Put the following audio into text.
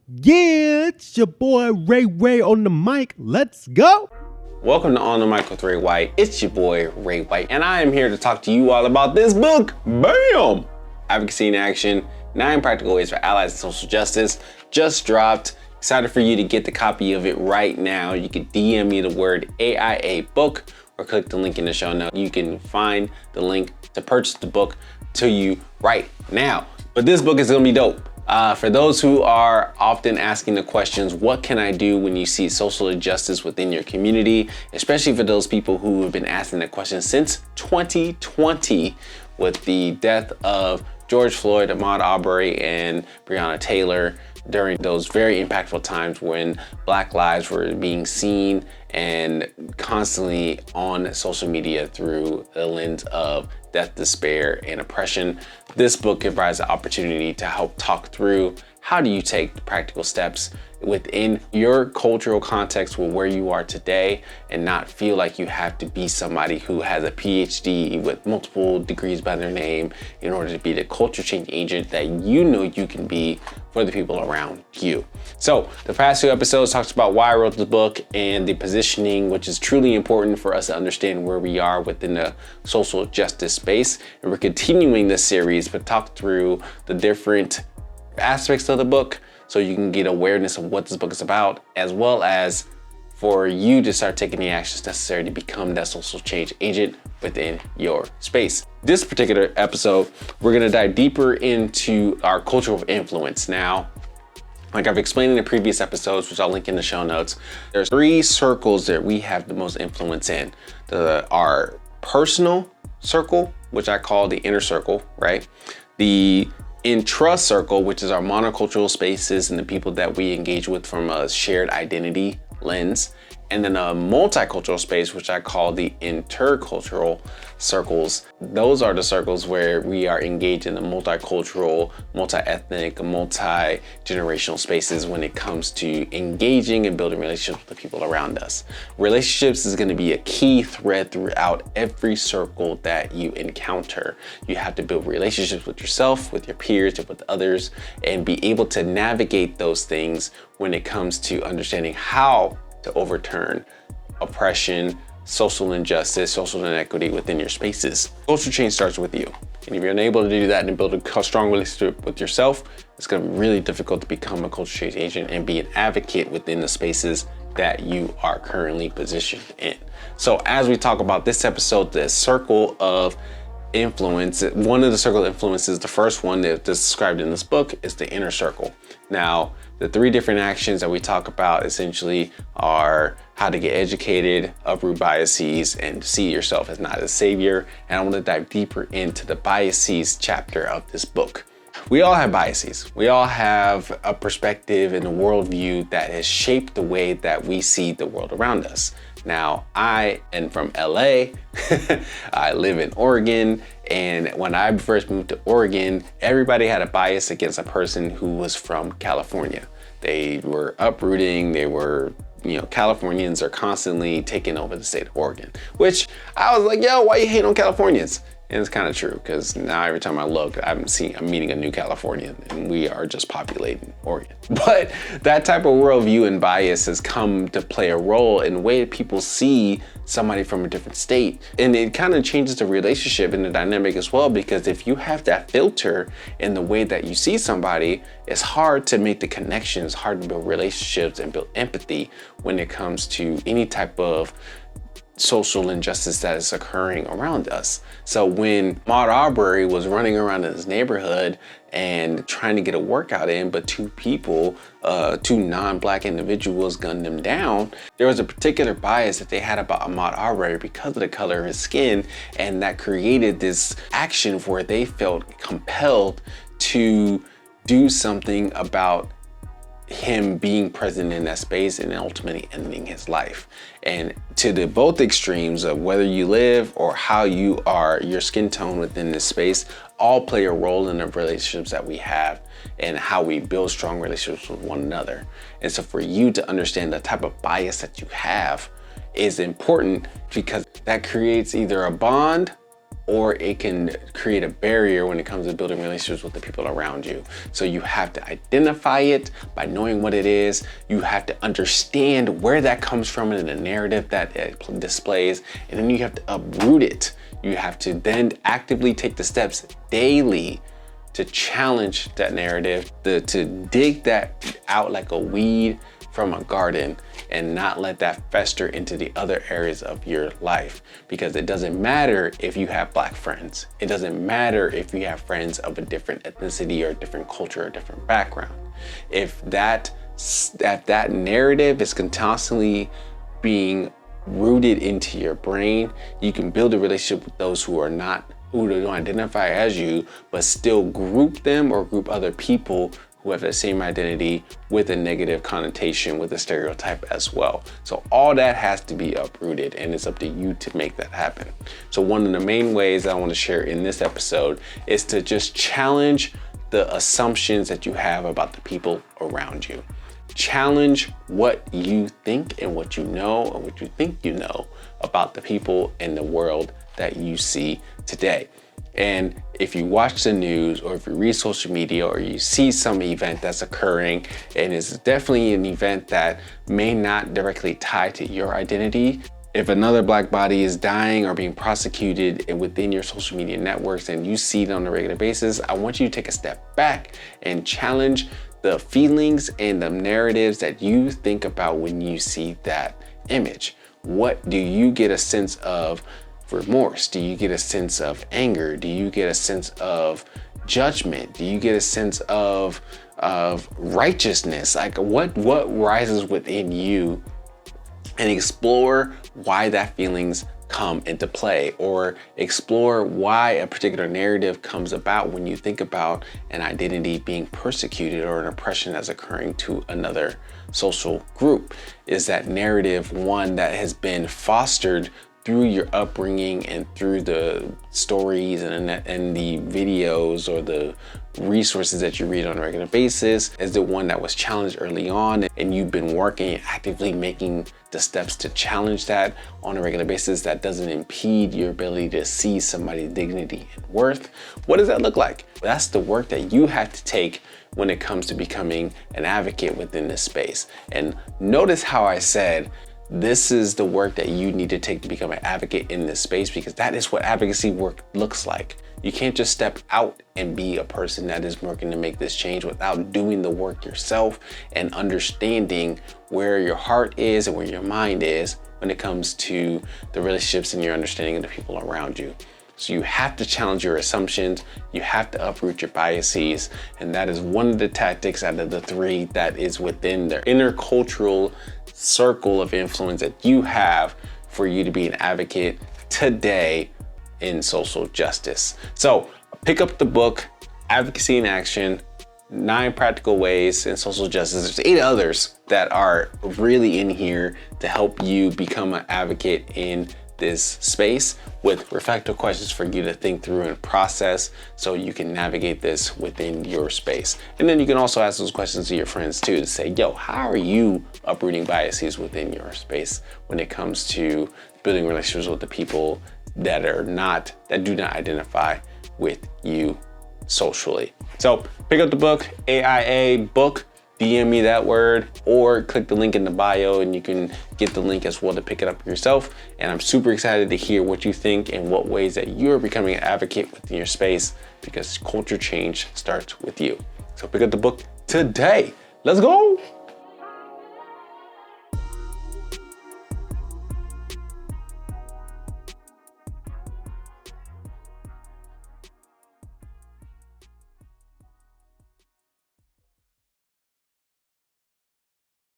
Yeah, it's your boy Ray on the mic. Let's go. Welcome to On the Mic with Ray White. It's your boy Ray White, and I am here to talk to you all about this book. Bam! Advocacy in Action: 9 Practical Ways for Allies in Social Justice. Just dropped. Excited for you to get the copy of it right now. You can DM me the word AIA book or click the link in the show notes. You can find the link to purchase the book to you right now. But this book is gonna be dope. For those who are often asking the questions, what can I do when you see social injustice within your community? Especially for those people who have been asking the question since 2020 with the death of George Floyd, Ahmaud Arbery, and Breonna Taylor, during those very impactful times when Black lives were being seen and constantly on social media through the lens of death, despair, and oppression. This book provides an opportunity to help talk through how do you take practical steps within your cultural context with where you are today and not feel like you have to be somebody who has a PhD with multiple degrees by their name in order to be the culture change agent that you know you can be for the people around you. So the past 2 episodes talks about why I wrote the book and the positioning, which is truly important for us to understand where we are within the social justice space. And we're continuing this series, but talk through the different aspects of the book so you can get awareness of what this book is about, as well as for you to start taking the actions necessary to become that social change agent within your space. This particular episode, we're gonna dive deeper into our culture of influence. Now, like I've explained in the previous episodes, which I'll link in the show notes, there's 3 circles that we have the most influence in. Our personal circle, which I call the inner circle, right? The intrust circle, which is our monocultural spaces and the people that we engage with from a shared identity lens, and then a multicultural space, which I call the intercultural circles. Those are the circles where we are engaged in the multicultural, multi-ethnic, multi-generational spaces when it comes to engaging and building relationships with the people around us. Relationships is going to be a key thread throughout every circle that you encounter. You have to build relationships with yourself, with your peers, and with others, and be able to navigate those things when it comes to understanding how to overturn oppression, social injustice, social inequity within your spaces. Culture change starts with you. And if you're unable to do that and build a strong relationship with yourself, it's gonna be really difficult to become a culture change agent and be an advocate within the spaces that you are currently positioned in. So as we talk about this episode, the circle of influence, one of the circle of influences, the first one that's described in this book, is the inner circle. Now, the 3 different actions that we talk about essentially are how to get educated, uproot biases, and see yourself as not a savior. And I want to dive deeper into the biases chapter of this book. We all have biases. We all have a perspective and a worldview that has shaped the way that we see the world around us. Now, I am from LA, I live in Oregon, and when I first moved to Oregon, everybody had a bias against a person who was from California. They were uprooting, Californians are constantly taking over the state of Oregon, which I was like, yo, why you hate on Californians? And it's kind of true, because now every time I look, I'm meeting a new Californian, and we are just populating Oregon. But that type of worldview and bias has come to play a role in the way that people see somebody from a different state. And it kind of changes the relationship and the dynamic as well, because if you have that filter in the way that you see somebody, it's hard to make the connections, hard to build relationships and build empathy when it comes to any type of social injustice that is occurring around us. So when Ahmaud Arbery was running around in his neighborhood and trying to get a workout in, but 2 non-Black individuals gunned him down, there was a particular bias that they had about Ahmaud Arbery because of the color of his skin, and that created this action where they felt compelled to do something about him being present in that space and ultimately ending his life. And to the both extremes of whether you live or how you are, your skin tone within this space, all play a role in the relationships that we have and how we build strong relationships with one another. And so for you to understand the type of bias that you have is important, because that creates either a bond or it can create a barrier when it comes to building relationships with the people around you. So you have to identify it by knowing what it is. You have to understand where that comes from in the narrative that it displays, and then you have to uproot it. You have to then actively take the steps daily to challenge that narrative, to dig that out like a weed from a garden and not let that fester into the other areas of your life. Because it doesn't matter if you have Black friends. It doesn't matter if you have friends of a different ethnicity or a different culture or a different background. If that narrative is constantly being rooted into your brain, you can build a relationship with those who don't identify as you, but still group them or group other people who have the same identity with a negative connotation, with a stereotype as well. So all that has to be uprooted, and it's up to you to make that happen. So one of the main ways I want to share in this episode is to just challenge the assumptions that you have about the people around you. Challenge what you think and what you know and what you think you know about the people in the world that you see today. And if you watch the news, or if you read social media, or you see some event that's occurring, and it's definitely an event that may not directly tie to your identity, if another Black body is dying or being prosecuted within your social media networks and you see it on a regular basis, I want you to take a step back and challenge the feelings and the narratives that you think about when you see that image. What do you get a sense of remorse? Do you get a sense of anger? Do you get a sense of judgment? Do you get a sense of righteousness? Like what rises within you? And explore why that feelings come into play, or explore why a particular narrative comes about when you think about an identity being persecuted or an oppression that's occurring to another social group. Is that narrative one that has been fostered through your upbringing and through the stories and the videos or the resources that you read on a regular basis? Is the one that was challenged early on and you've been working, actively making the steps to challenge that on a regular basis that doesn't impede your ability to see somebody's dignity and worth? What does that look like? That's the work that you have to take when it comes to becoming an advocate within this space. And notice how I said, this is the work that you need to take to become an advocate in this space, because that is what advocacy work looks like. You can't just step out and be a person that is working to make this change without doing the work yourself and understanding where your heart is and where your mind is when it comes to the relationships and your understanding of the people around you. So you have to challenge your assumptions, you have to uproot your biases, and that is one of the tactics out of the three that is within the intercultural circle of influence that you have for you to be an advocate today in social justice. So pick up the book, Advocacy in Action, 9 Practical Ways in Social Justice. There's 8 others that are really in here to help you become an advocate in this space, with reflective questions for you to think through and process so you can navigate this within your space. And then you can also ask those questions to your friends too, to say, yo, how are you uprooting biases within your space when it comes to building relationships with the people that do not identify with you socially? So pick up the book, AIA book, DM me that word, or click the link in the bio and you can get the link as well to pick it up yourself. And I'm super excited to hear what you think and what ways that you're becoming an advocate within your space, because culture change starts with you. So pick up the book today. Let's go.